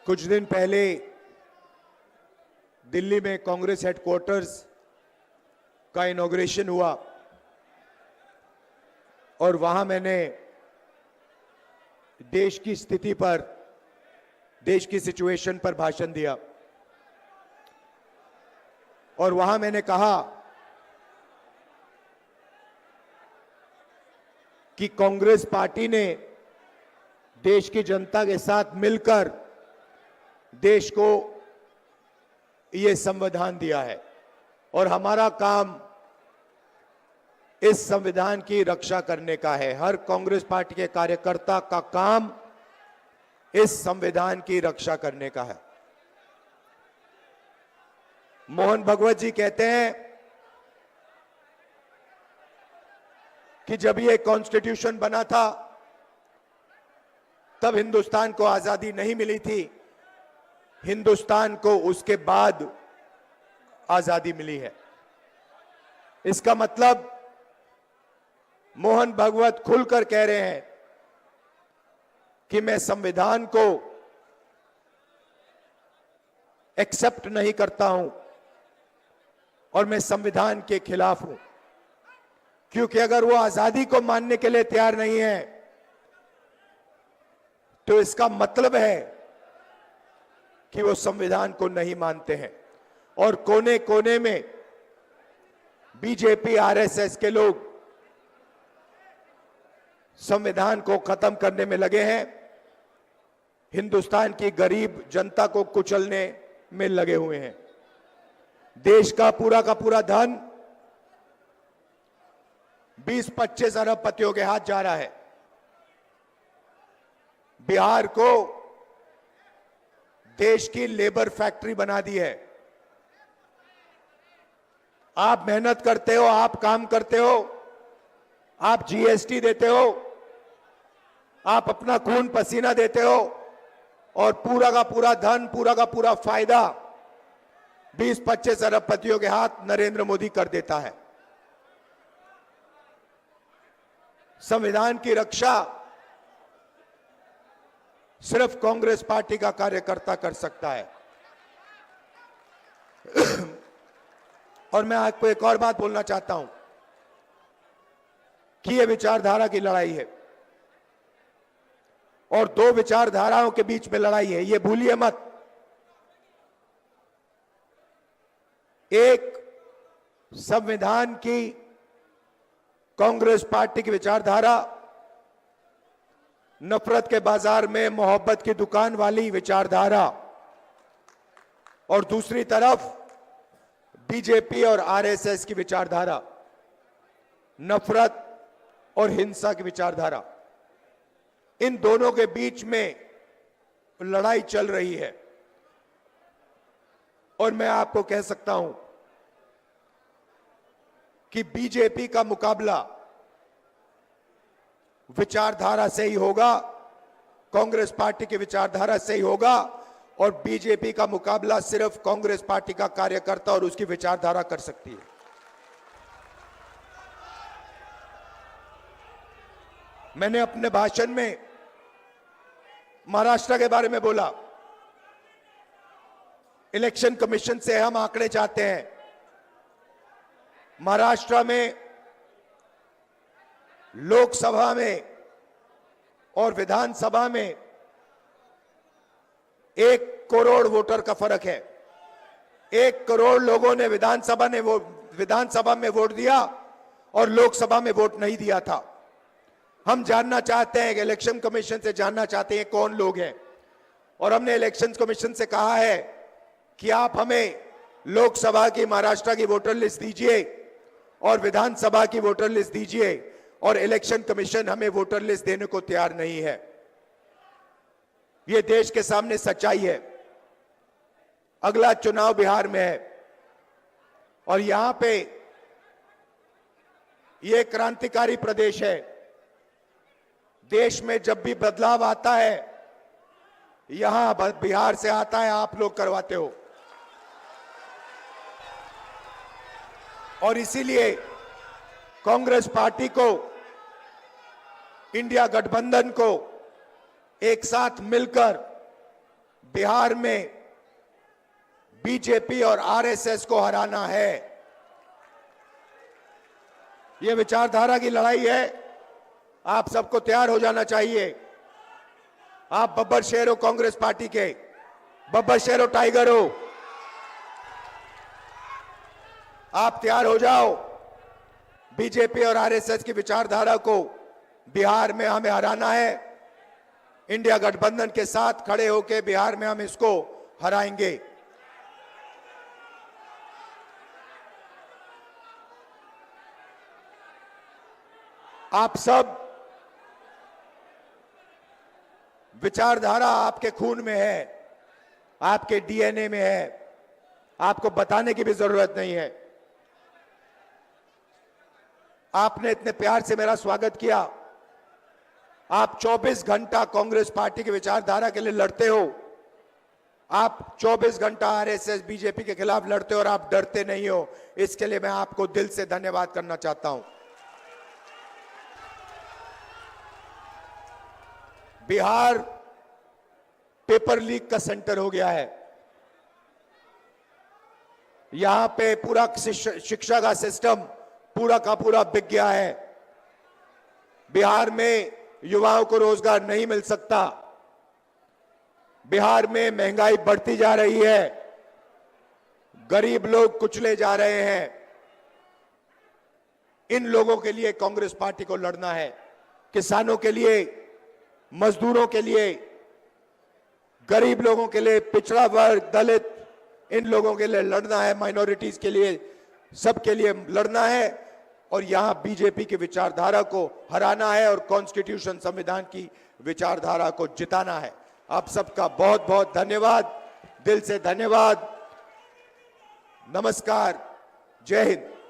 कुछ दिन पहले दिल्ली में कांग्रेस हेडक्वार्टर्स का इनॉग्रेशन हुआ और वहां मैंने देश की स्थिति पर, देश की सिचुएशन पर भाषण दिया और वहां मैंने कहा कि कांग्रेस पार्टी ने देश की जनता के साथ मिलकर देश को यह संविधान दिया है और हमारा काम इस संविधान की रक्षा करने का है। हर कांग्रेस पार्टी के कार्यकर्ता का काम इस संविधान की रक्षा करने का है। मोहन भगवत जी कहते हैं कि जब ये कॉन्स्टिट्यूशन बना था तब हिंदुस्तान को आजादी नहीं मिली थी, हिंदुस्तान को उसके बाद आजादी मिली है। इसका मतलब मोहन भगवत खुलकर कह रहे हैं कि मैं संविधान को एक्सेप्ट नहीं करता हूं और मैं संविधान के खिलाफ हूं, क्योंकि अगर वो आजादी को मानने के लिए तैयार नहीं है तो इसका मतलब है कि वो संविधान को नहीं मानते हैं। और कोने कोने में बीजेपी आरएसएस के लोग संविधान को खत्म करने में लगे हैं, हिंदुस्तान की गरीब जनता को कुचलने में लगे हुए हैं। देश का पूरा धन 20-25 अरबपतियों के हाथ जा रहा है। बिहार को देश की लेबर फैक्ट्री बना दी है। आप मेहनत करते हो, आप काम करते हो, आप जीएसटी देते हो, आप अपना खून पसीना देते हो और पूरा का पूरा धन, पूरा का पूरा फायदा 20-25 अरबपतियों के हाथ नरेंद्र मोदी कर देता है। संविधान की रक्षा सिर्फ कांग्रेस पार्टी का कार्यकर्ता कर सकता है। और मैं आपको एक और बात बोलना चाहता हूं कि यह विचारधारा की लड़ाई है और दो विचारधाराओं के बीच में लड़ाई है, यह भूलिए मत। एक संविधान की कांग्रेस पार्टी की विचारधारा, नफरत के बाजार में मोहब्बत की दुकान वाली विचारधारा, और दूसरी तरफ बीजेपी और आरएसएस की विचारधारा, नफरत और हिंसा की विचारधारा। इन दोनों के बीच में लड़ाई चल रही है और मैं आपको कह सकता हूं कि बीजेपी का मुकाबला विचारधारा से ही होगा, कांग्रेस पार्टी की विचारधारा से ही होगा, और बीजेपी का मुकाबला सिर्फ कांग्रेस पार्टी का कार्यकर्ता और उसकी विचारधारा कर सकती है। मैंने अपने भाषण में महाराष्ट्र के बारे में बोला। इलेक्शन कमीशन से हम आंकड़े चाहते हैं। महाराष्ट्र में लोकसभा में और विधानसभा में 1 करोड़ वोटर का फर्क है। 1 करोड़ लोगों ने विधानसभा में वोट दिया और लोकसभा में वोट नहीं दिया था। हम जानना चाहते हैं कि इलेक्शन कमीशन से जानना चाहते हैं कौन लोग हैं, और हमने इलेक्शन कमीशन से कहा है कि आप हमें लोकसभा की महाराष्ट्र की वोटर लिस्ट दीजिए और विधानसभा की वोटर लिस्ट दीजिए, और इलेक्शन कमीशन हमें वोटर लिस्ट देने को तैयार नहीं है। यह देश के सामने सच्चाई है। अगला चुनाव बिहार में है और यहां पे यह क्रांतिकारी प्रदेश है। देश में जब भी बदलाव आता है यहां बिहार से आता है, आप लोग करवाते हो। और इसीलिए कांग्रेस पार्टी को, इंडिया गठबंधन को एक साथ मिलकर बिहार में बीजेपी और आरएसएस को हराना है। यह विचारधारा की लड़ाई है। आप सबको तैयार हो जाना चाहिए। आप बब्बर शेर हो कांग्रेस पार्टी के, बब्बर शेर हो, टाइगर हो। आप तैयार हो जाओ। बीजेपी और आरएसएस की विचारधारा को बिहार में हमें हराना है। इंडिया गठबंधन के साथ खड़े होकर बिहार में हम इसको हराएंगे। आप सब, विचारधारा आपके खून में है, आपके डीएनए में है। आपको बताने की भी जरूरत नहीं है। आपने इतने प्यार से मेरा स्वागत किया। आप 24 घंटा कांग्रेस पार्टी की विचारधारा के लिए लड़ते हो। आप 24 घंटा आरएसएस बीजेपी के खिलाफ लड़ते हो और आप डरते नहीं हो। इसके लिए मैं आपको दिल से धन्यवाद करना चाहता हूं। बिहार पेपर लीक का सेंटर हो गया है। यहां पे पूरा शिक्षा का सिस्टम पूरा का पूरा बिक गया है। बिहार में युवाओं को रोजगार नहीं मिल सकता। बिहार में महंगाई बढ़ती जा रही है। गरीब लोग कुचले जा रहे हैं। इन लोगों के लिए कांग्रेस पार्टी को लड़ना है। किसानों के लिए, मजदूरों के लिए, गरीब लोगों के लिए, पिछड़ा वर्ग, दलित, इन लोगों के लिए लड़ना है। माइनॉरिटीज के लिए, सबके लिए लड़ना है। और यहां बीजेपी की विचारधारा को हराना है और कॉन्स्टिट्यूशन, संविधान की विचारधारा को जिताना है। आप सबका बहुत बहुत धन्यवाद, दिल से धन्यवाद। नमस्कार, जय हिंद।